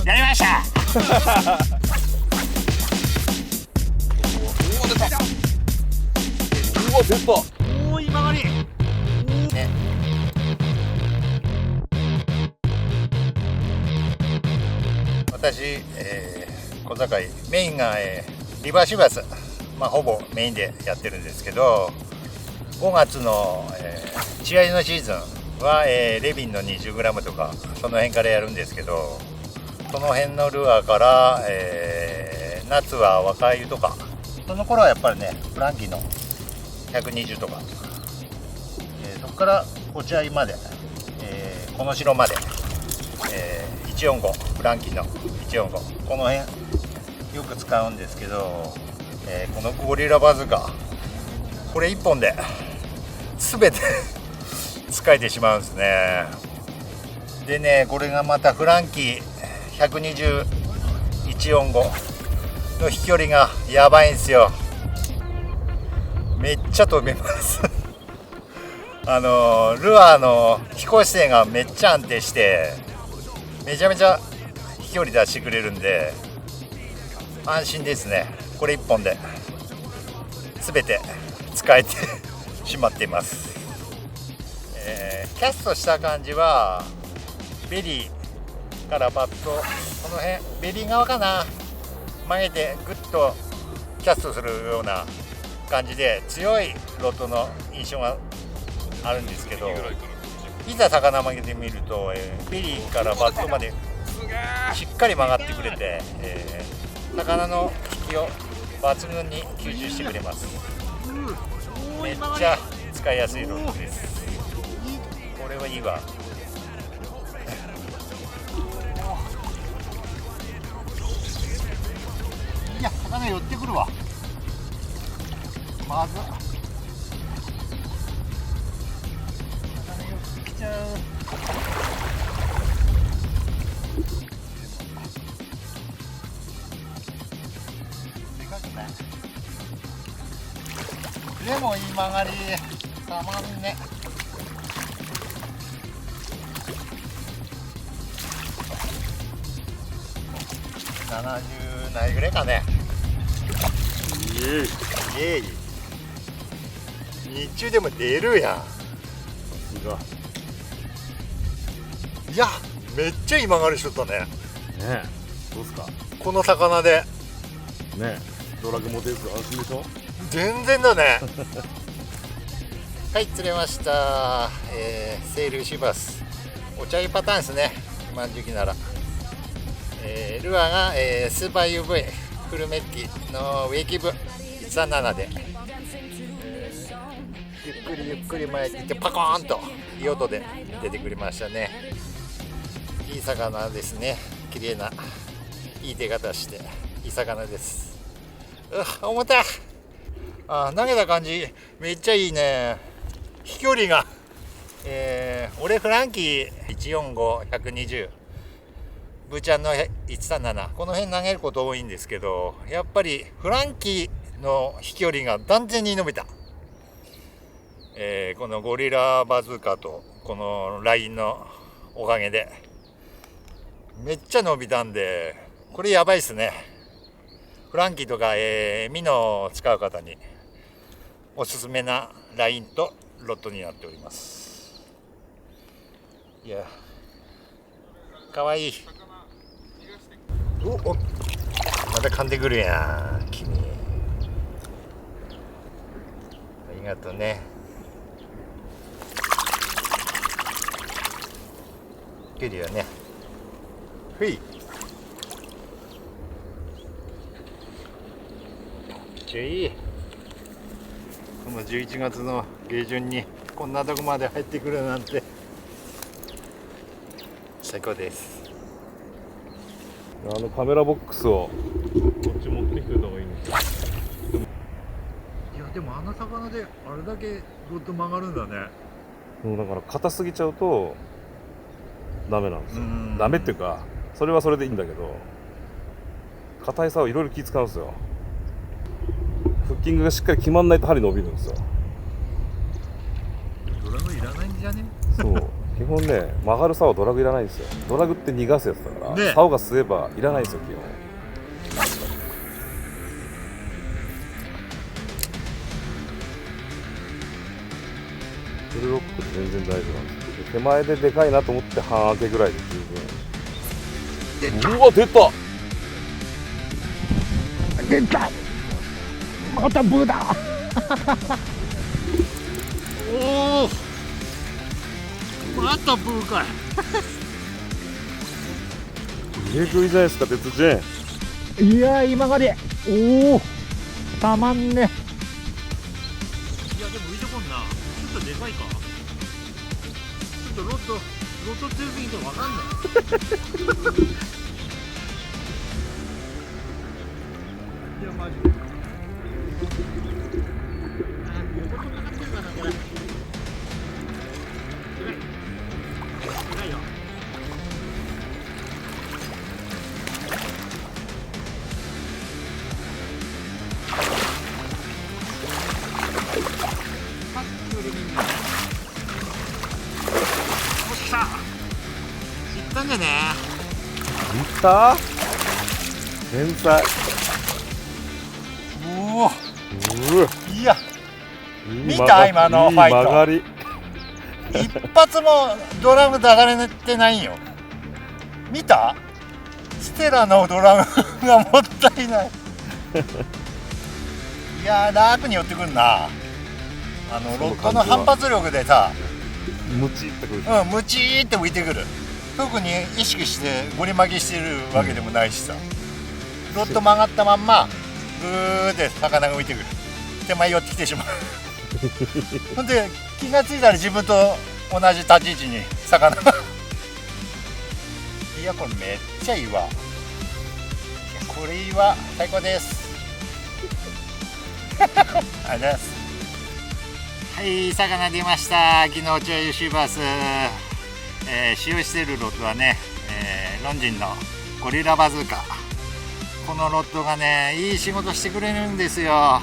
やりましたおお出た。うわ出た。おお今治ね私、小坂井メインが、リバーシバス、ほぼメインでやってるんですけど、5月の、稚鮎のシーズンは、レビンの 20g とかその辺からやるんですけど、その辺のルアーから、夏は若鮎とか、その頃はやっぱりねフランキーの120とか、そこから落ち合いまで、この城まで、145フランキーの145この辺よく使うんですけど、このゴリラバズーカこれ1本で全て使えてしまうんですね。でねこれがまたフランキー120145の飛距離がやばいんですよ。めっちゃ飛びますルアーの飛行姿勢がめっちゃ安定してめちゃめちゃ飛距離出してくれるんで安心ですね。これ1本で全て使えてしまっています。キャストした感じはベリーからバットこの辺ベリー側かな曲げてグッとキャストするような感じで強いロッドの印象があるんですけど、いざ魚曲げてみると、ベリーからバットまでしっかり曲がってくれて、魚の引きを抜群に吸収してくれます。めっちゃ使いやすいロッドです。これはいいわ。いや魚寄ってくるわ。まず魚寄ってきちゃう。でかくないでもいい曲がりたまんね。70ないぐらいかね。イエーイ日中でも出るやん。いやめっちゃいい曲がりしとったね。ねえどうすかこの魚でねえドラグモデル安心でしょ。全然だねはい釣れました、セールシバスお茶湯パターンですね今の時期なら、ルアーが、スーパー UV フルメッキのウェイキブ137で、ゆっくりゆっくり前に行ってパコーンといい音で出てくれましたね。いい魚ですね。綺麗ないい出方していい魚です。重たい。投げた感じめっちゃいいね。飛距離が、俺フランキー145120ブーちゃんの137この辺投げること多いんですけど、やっぱりフランキーの飛距離が断然に伸びた、このゴリラバズーカとこのラインのおかげでめっちゃ伸びたんで、これやばいですね。フランキーとか、ミノを使う方におすすめなラインとロッドになっております。いやかわいい。おまた噛んでくるやん君。ありがとうね。距離はねふいめっちゃいい。この11月の下旬にこんなとこまで入ってくるなんて最高です。カメラボックスをこっち持ってきてた方がいいんですよ。いやでもあの魚であれだけロッド曲がるんだね。だから硬すぎちゃうとダメなんですよ。ダメっていうかそれはそれでいいんだけど、硬いさをいろいろ気使うんですよ。フッキングがしっかり決まんないと針伸びるんですよ。ドラムいらないんじゃね。そう基本ね、曲がる竿ドラグいらないんですよ。ドラグって逃がすやつだから、ね竿が吸えばいらないんですよ基本。フルロックで全然大丈夫なんですよ。手前ででかいなと思って半開けぐらいで十分。うわ出た。出た、またブーだおお、またブーかい。入れ食いじゃないですか鉄人。いやー、今がで、おお、たまんね。いやでも浮いてこんな。ちょっとでかいか。ちょっとロッド強すぎてわかんない。いやマジ。横とかかってるかなこれ。でかいよ。さっきよりみんな。おっしゃ。いったんじゃね。いった天才。おお。うわいや。いい見た今のファイトいい曲がり。一発もドラム流れてないんよ。見た？ステラのドラムがもったいない。いやー楽に寄ってくんな。ロッドの反発力でさ、ムチってくる。ムチーって浮いてくる。特に意識してゴリ巻きしてるわけでもないしさ、ロッド曲がったまんまグーって魚が浮いてくる。手前寄ってきてしまう。ほんで気がついたら自分と同じ立ち位置に魚が。いやこれめっちゃいいわ。いやこれいいわ、最高です。ありがとうございます。はい、魚出ました。昨日チャイシーバース、使用しているロッドはね、ロンジンのゴリラバズーカ。このロッドがねいい仕事してくれるんですよ。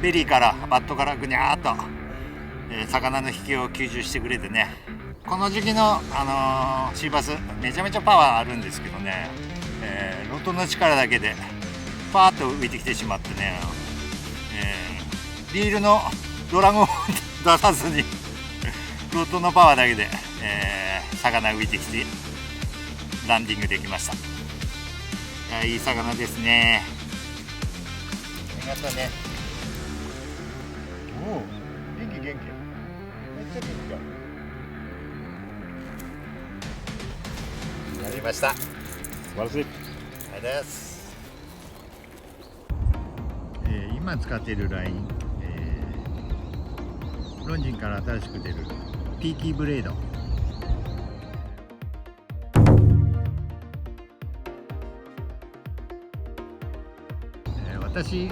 ベリーからバットからぐにゃーっと、魚の引きを吸収してくれてね、この時期の、シーバスめちゃめちゃパワーあるんですけどね、ロッドの力だけでパーッと浮いてきてしまってね、リールのドラムを出さずにロッドのパワーだけで、魚浮いてきてランディングできました。いやいい魚ですね。ありがとうね。おお、元気元気。めっちゃ元気だ。やりました。素晴らしい。ありがとうございます。今使っているライン、ロンジンから新しく出るピーキーブレード。私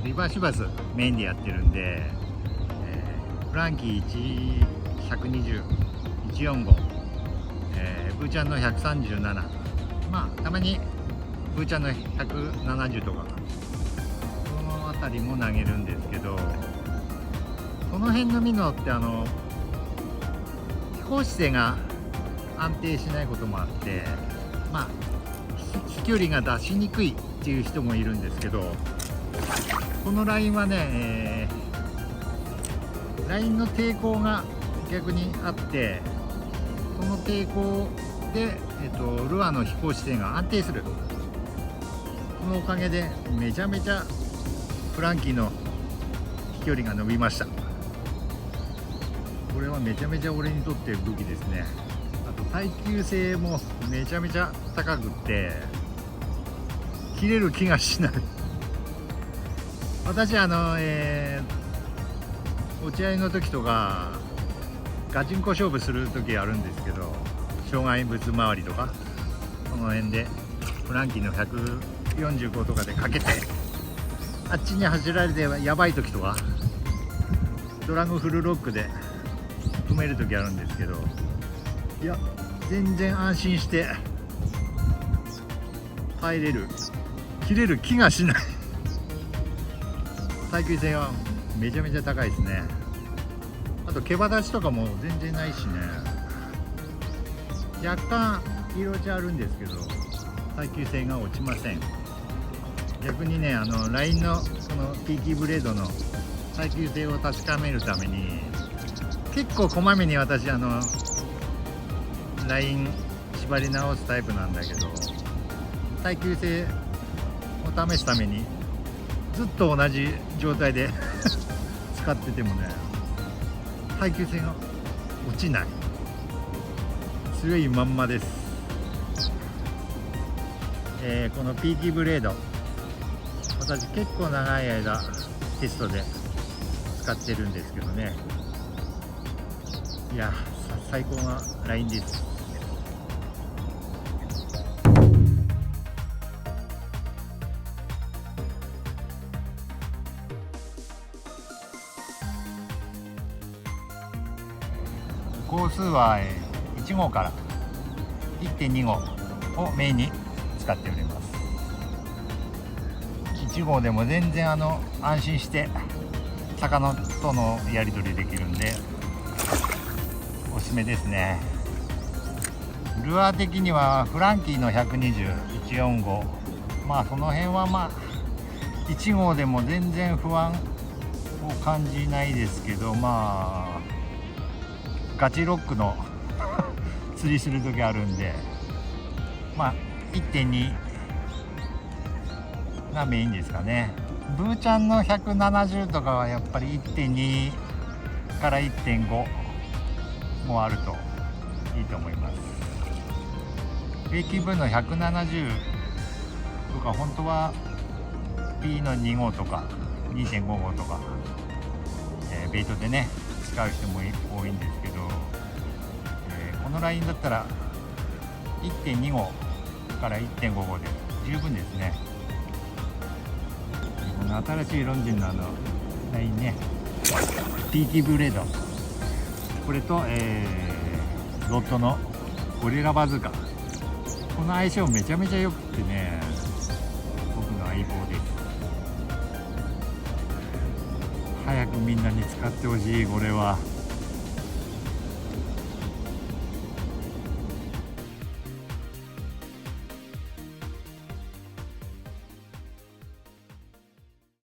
リバーシバスメインでやってるんで、フランキー120、145、ブーちゃんの137、まあたまにブーちゃんの170とかその辺りも投げるんですけど、この辺のミノって飛行姿勢が安定しないこともあって、まあ飛距離が出しにくいっていう人もいるんですけど、このラインはね、ラインの抵抗が逆にあって、その抵抗で、ルアーの飛行姿勢が安定する。そのおかげでめちゃめちゃフランキーの飛距離が伸びました。これはめちゃめちゃ俺にとって武器ですね。あと耐久性もめちゃめちゃ高くって切れる気がしない。私落合の時とかガチンコ勝負する時あるんですけど、障害物周りとかこの辺でフランキーの145とかでかけてあっちに走られてやばい時とかドラムフルロックで止める時あるんですけど、いや全然安心して耐えれる、切れる気がしない。耐久性はめちゃめちゃ高いですね。あと毛羽立ちとかも全然ないしね。若干色落ちあるんですけど耐久性が落ちません。逆にねラインのこの PT ブレードの耐久性を確かめるために結構こまめに私ライン縛り直すタイプなんだけど、耐久性を試すためにずっと同じ状態で使っててもね耐久性が落ちない、強いまんまです。この PT ブレード私結構長い間テストで使ってるんですけどね、いや最高なラインです。号数は1号から 1.2 号をメインに使っております。1号でも全然安心して魚とのやり取りできるんでおすすめですね。ルアー的にはフランキーの120-145、まあその辺はまあ1号でも全然不安を感じないですけど、まあガチロックの釣りする時あるんで、まあ 1.2 がメインですかね。ブーちゃんの170とかはやっぱり 1.2 から 1.5 もあるといいと思います。AQ 分の170とか本当は P の2号とか 2.5 号とか、ベイトでね使う人も多いんですけど、このラインだったら 1.2 号から 1.5 号で十分ですね。この新しいロンジンのラインね PT ブレード、これと、ロッドのゴリラバズーカ、この相性めちゃめちゃ良くてね僕の相棒です。早くみんなに使ってほしい。これは